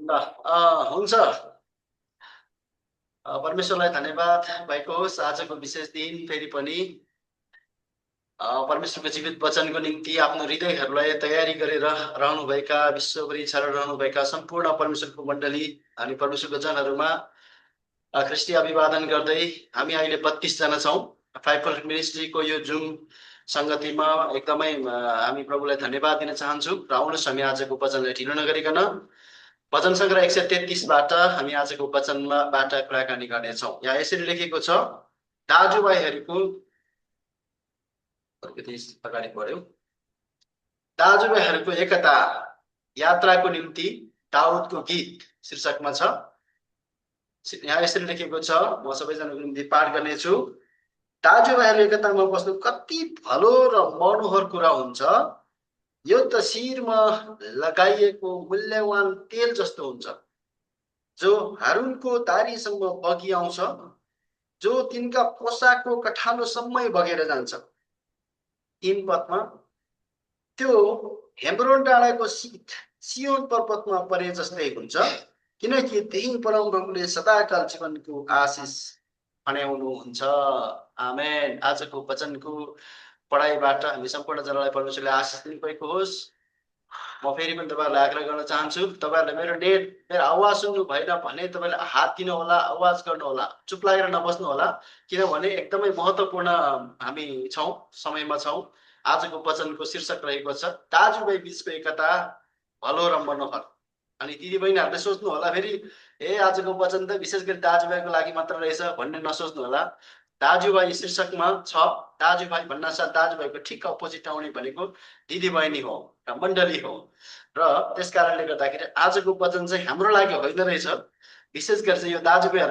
ल हुन्छ। परमेश्वरलाई धन्यवाद भएको होस् आजको विशेष दिन फेरि पनि परमेश्वरको जीवित वचनको निम्ति आफ्नो हृदयहरूलाई तयारी गरेर रहनुभएका विश्वभरि छरेर रहनुभएका सम्पूर्ण परमेश्वरको मण्डली अनि परमेश्वरको जनहरूमा ख्रिस्टी अभिवादन गर्दै हामी अहिले 32 जना छौँ। फाइभ मिनिस्ट्रीको यो जुम सङ्गतिमा एकदमै हामी प्रभुलाई धन्यवाद दिन चाहन्छु र आउनुहोस् हामी आजको वचनलाई ढिलो नगरिकन वचन सङ्ग्रह 133बाट हामी आजको वचनबाट कुराकानी गर्नेछौँ। यहाँ यसरी लेखेको छ, दाजुभाइहरूको अगाडि बढ्यो, दाजुभाइहरूको एकता यात्राको निम्ति दाउदको गीत शीर्षकमा छ। यहाँ यसरी लेखेको छ, म सबैजनाको निम्ति पाठ गर्नेछु। दाजुभाइहरू एकतामा बस्नु कति भलो र मनोहर कुरा हुन्छ। यो त शिरमा लगाइएको मूल्यवान तेल जस्तो हुन्छ, जो हारुनको दारीसम्म बगी आउँछ, जो तिनका पोसाकको कठालोसम्मै बगेर जान्छ। 3 पदमा, त्यो हेब्रोन डाँडाको शीत सियोन पर्वतमा परे जस्तै हुन्छ, किनकि त्यही परमप्रभुले सदाकाल जीवनको आशिष अड्याउनुहुन्छ। आमेन। आजको वचनको पढाइबाट हामी सम्पूर्णजनालाई परमेश्वरले आशिष दिनुभएको होस्। म फेरि पनि तपाईँहरूलाई आग्रह गर्न चाहन्छु, तपाईँहरूले मेरो आवाज सुन्नु भएन भने तपाईँले हात दिनु होला, आवाज गर्नु होला, चुप लागेर नबस्नु होला, किनभने एकदमै महत्त्वपूर्ण हामी छौँ, समयमा छौँ। आजको वचनको शीर्षक रहेको छ, दाजुभाइ बिचको एकता भलो र मनोहर। अनि दिदीबहिनीहरूले सोच्नु होला फेरि, आजको वचन त विशेष गरी दाजुभाइको लागि मात्र रहेछ भन्ने नसोच्नु होला। दाजुभाइ शीर्षकमा छ, दाजुभाइ भन्नासाथ दाजुभाइको ठिक अपोजिट आउने भनेको दिदीबहिनी हो र मण्डली हो। र त्यस कारणले गर्दाखेरि आजको वचन चाहिँ हाम्रो लागि होइन रहेछ, विशेष गरी चाहिँ यो दाजुभाइहरू